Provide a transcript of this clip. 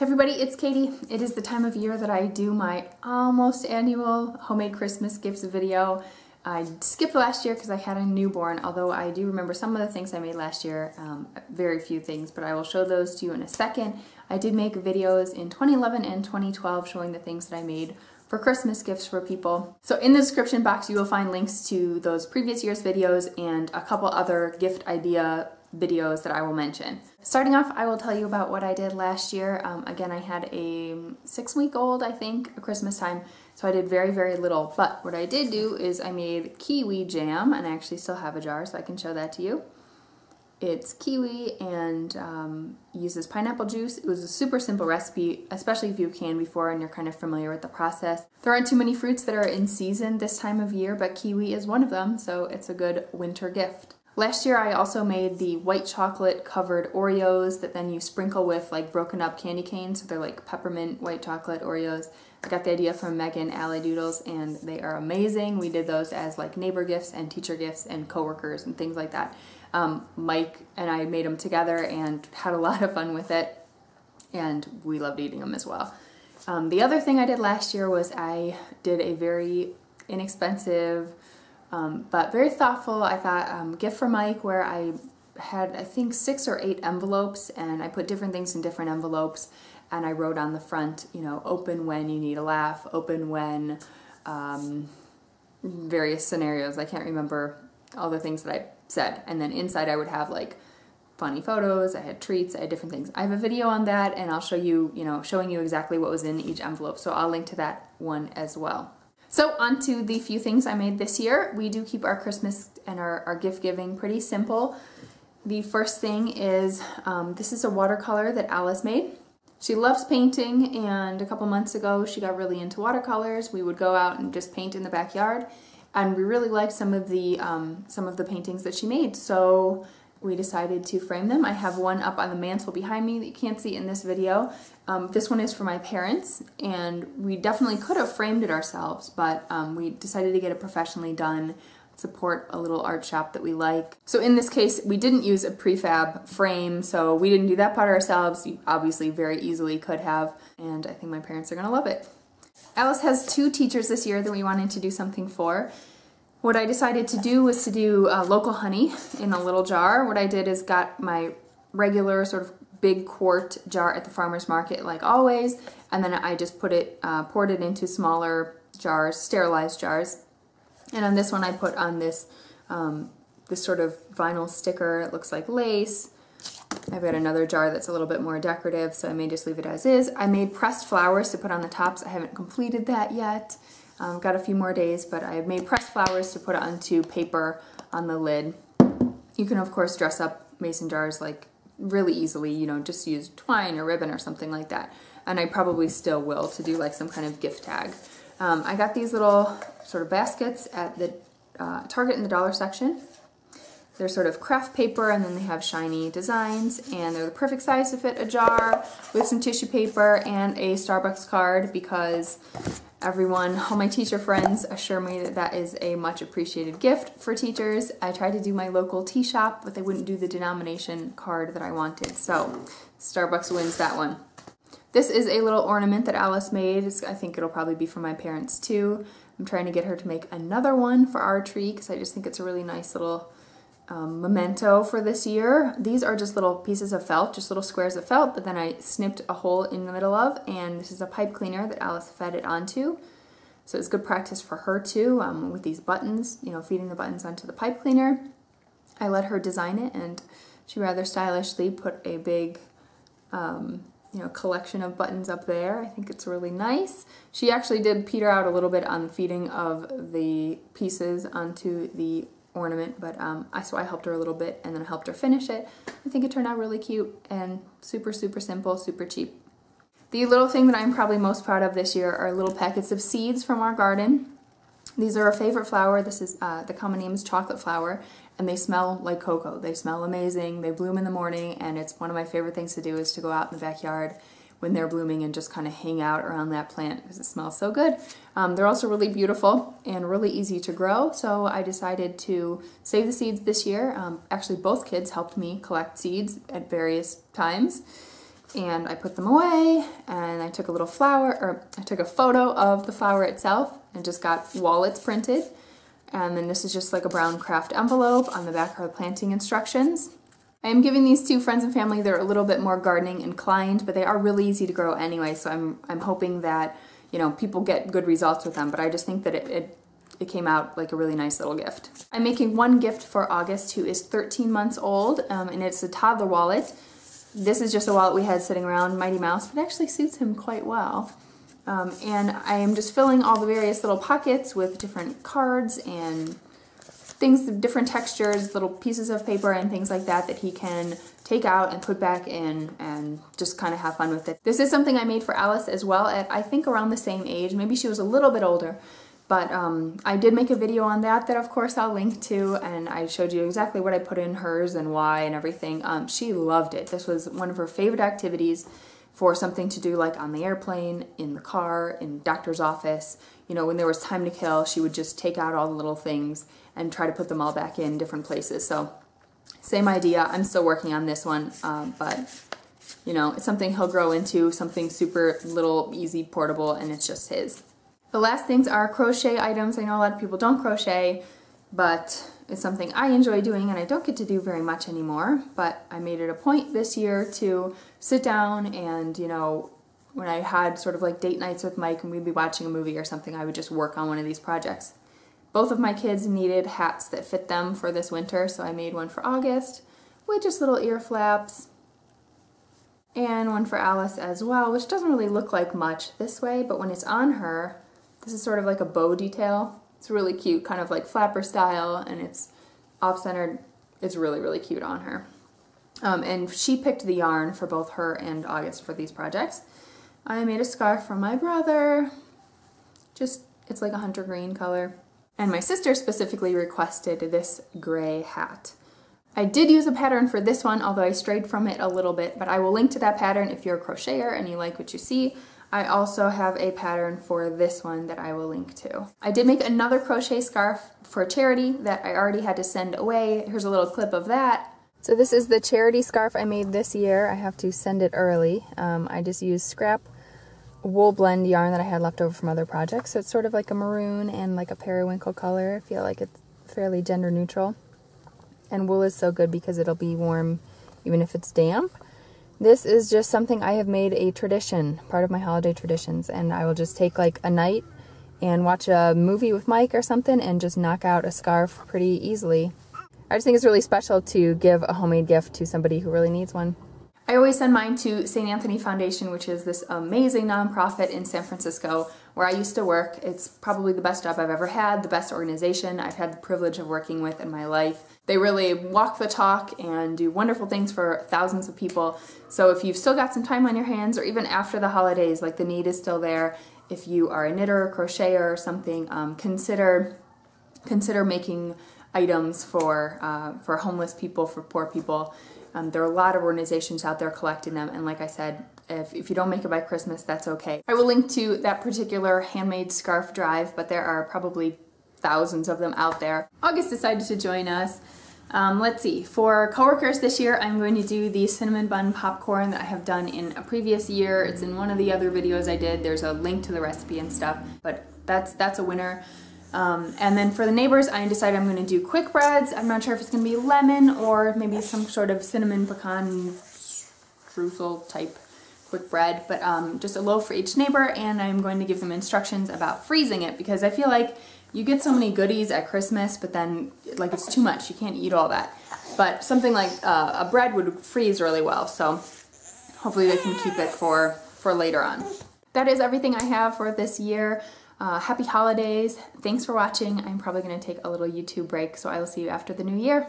everybody, it's Katie. It is the time of year that I do my almost annual homemade Christmas gifts video. I skipped last year because I had a newborn, although I do remember some of the things I made last year, very few things, but I will show those to you in a second. I did make videos in 2011 and 2012 showing the things that I made for Christmas gifts for people. So in the description box you will find links to those previous year's videos and a couple other gift idea videos that I will mention. Starting off, I will tell you about what I did last year. Again, I had a 6-week-old, I think, at Christmas time, so I did very, very little. But what I did do is I made kiwi jam, and I actually still have a jar, so I can show that to you. It's kiwi and uses pineapple juice. It was a super simple recipe, especially if you've canned before and you're kind of familiar with the process. There aren't too many fruits that are in season this time of year, but kiwi is one of them, so it's a good winter gift. Last year I also made the white chocolate covered Oreos that then you sprinkle with like broken up candy canes, so they're like peppermint white chocolate Oreos. I got the idea from Megan Alley Doodles and they are amazing. We did those as like neighbor gifts and teacher gifts and coworkers and things like that. Mike and I made them together and had a lot of fun with it, and we loved eating them as well. The other thing I did last year was I did a very inexpensive but very thoughtful, I thought, gift for Mike, where I had, I think, 6 or 8 envelopes, and I put different things in different envelopes, and I wrote on the front, you know, open when you need a laugh, open when, various scenarios. I can't remember all the things that I said. And then inside I would have like funny photos, I had treats, I had different things. I have a video on that, and I'll show you, showing you exactly what was in each envelope, so I'll link to that one as well. So on to the few things I made this year. We do keep our Christmas and our gift giving pretty simple. The first thing is, this is a watercolor that Alice made. She loves painting, and a couple months ago she got really into watercolors. We would go out and just paint in the backyard, and we really liked some of the paintings that she made, so we decided to frame them. I have one up on the mantle behind me that you can't see in this video. This one is for my parents, and we definitely could have framed it ourselves, but we decided to get it professionally done, support a little art shop that we like. So in this case, we didn't use a prefab frame, so we didn't do that part ourselves. You obviously very easily could have, and I think my parents are gonna love it. Alice has 2 teachers this year that we wanted to do something for. What I decided to do was to do local honey in a little jar. What I did is got my regular sort of big quart jar at the farmer's market like always, and then I just poured it into smaller jars, sterilized jars. And on this one I put on this, this sort of vinyl sticker. It looks like lace. I've got another jar that's a little bit more decorative, so I may just leave it as is. I made pressed flowers to put on the tops. I haven't completed that yet. Got a few more days, but I have made pressed flowers to put onto paper on the lid. You can of course dress up mason jars like really easily, just use twine or ribbon or something like that. And I probably still will, to do like some kind of gift tag. I got these little sort of baskets at the Target in the dollar section. They're sort of craft paper, and then they have shiny designs, and they're the perfect size to fit a jar with some tissue paper and a Starbucks card, because all my teacher friends assure me that that is a much appreciated gift for teachers. I tried to do my local tea shop, but they wouldn't do the denomination card that I wanted, so Starbucks wins that one. This is a little ornament that Alice made. I think it'll probably be for my parents too. I'm trying to get her to make another one for our tree, because I just think it's a really nice little memento for this year. These are just little pieces of felt, just little squares of felt, but then I snipped a hole in the middle of, and this is a pipe cleaner that Alice fed it onto. So it's good practice for her too, with these buttons, feeding the buttons onto the pipe cleaner. I let her design it, and she rather stylishly put a big collection of buttons up there. I think it's really nice. She actually did peter out a little bit on the feeding of the pieces onto the ornament, but so I helped her a little bit, and then I helped her finish it. I think it turned out really cute and super, super simple, super cheap. The little thing that I'm probably most proud of this year are little packets of seeds from our garden. These are a favorite flower. This is, the common name is chocolate flower, and they smell like cocoa. They smell amazing. They bloom in the morning, and it's one of my favorite things to do is to go out in the backyard when they're blooming and just kind of hang out around that plant because it smells so good. They're also really beautiful and really easy to grow, so I decided to save the seeds this year. Actually, both kids helped me collect seeds at various times. and I put them away, and I took a little flower, or I took a photo of the flower itself and just got wallets printed. And then this is just like a brown craft envelope. On the back are the planting instructions. I am giving these to friends and family. They're a little bit more gardening inclined, but they are really easy to grow anyway, so I'm hoping that, you know, people get good results with them, but I just think that it came out like a really nice little gift. I'm making one gift for August, who is 13 months old, and it's a Toddler Wallet. This is just a wallet we had sitting around, Mighty Mouse, but it actually suits him quite well. And I am just filling all the various little pockets with different cards and things, different textures, little pieces of paper and things like that that he can take out and put back in and just kind of have fun with it. This is something I made for Alice as well at, I think, around the same age. Maybe she was a little bit older, but I did make a video on that of course I'll link to, and I showed you exactly what I put in hers and why and everything. She loved it. This was one of her favorite activities for something to do like on the airplane, in the car, in doctor's office. You know, when there was time to kill, she would just take out all the little things and try to put them all back in different places. So same idea. I'm still working on this one, but you know, it's something he'll grow into, something super little, easy, portable, and it's just his. The last things are crochet items. I know a lot of people don't crochet, but it's something I enjoy doing and I don't get to do very much anymore, but I made it a point this year to sit down and, you know, when I had sort of like date nights with Mike and we'd be watching a movie or something, I would just work on one of these projects. Both of my kids needed hats that fit them for this winter, so I made one for August with just little ear flaps, and one for Alice as well, which doesn't really look like much this way, but when it's on her, this is sort of like a bow detail. It's really cute, kind of like flapper style, and it's off-centered. It's really, really cute on her. And she picked the yarn for both her and August for these projects. I made a scarf for my brother. It's like a hunter green color. And my sister specifically requested this gray hat. I did use a pattern for this one, although I strayed from it a little bit, but I will link to that pattern if you're a crocheter and you like what you see. I also have a pattern for this one that I will link to. I did make another crochet scarf for charity that I already had to send away. Here's a little clip of that. So this is the charity scarf I made this year. I have to send it early. I just used scrap wool blend yarn that I had left over from other projects. So it's sort of like a maroon and like a periwinkle color. I feel like it's fairly gender neutral. And wool is so good because it'll be warm even if it's damp. This is just something I have made a tradition, part of my holiday traditions, and I will just take like a night and watch a movie with Mike or something and just knock out a scarf pretty easily. I just think it's really special to give a homemade gift to somebody who really needs one. I always send mine to St. Anthony Foundation, which is this amazing nonprofit in San Francisco where I used to work. It's probably the best job I've ever had, the best organization I've had the privilege of working with in my life. They really walk the talk and do wonderful things for thousands of people. So if you've still got some time on your hands, or even after the holidays, like the need is still there, if you are a knitter or crocheter or something, consider making items for homeless people, for poor people. There are a lot of organizations out there collecting them, and like I said, if you don't make it by Christmas, that's okay. I will link to that particular handmade scarf drive, but there are probably thousands of them out there. August decided to join us. Let's see, for coworkers this year, I'm going to do the cinnamon bun popcorn that I have done in a previous year. It's in one of the other videos I did. There's a link to the recipe and stuff, but that's a winner. And then for the neighbors, I decided I'm going to do quick breads. I'm not sure if it's going to be lemon or maybe some sort of cinnamon pecan streusel type quick bread, but just a loaf for each neighbor, and I'm going to give them instructions about freezing it, because I feel like you get so many goodies at Christmas, but then like it's too much. You can't eat all that. But something like a bread would freeze really well, so hopefully they can keep it for later on. That is everything I have for this year. Happy holidays. Thanks for watching. I'm probably going to take a little YouTube break, so I will see you after the new year.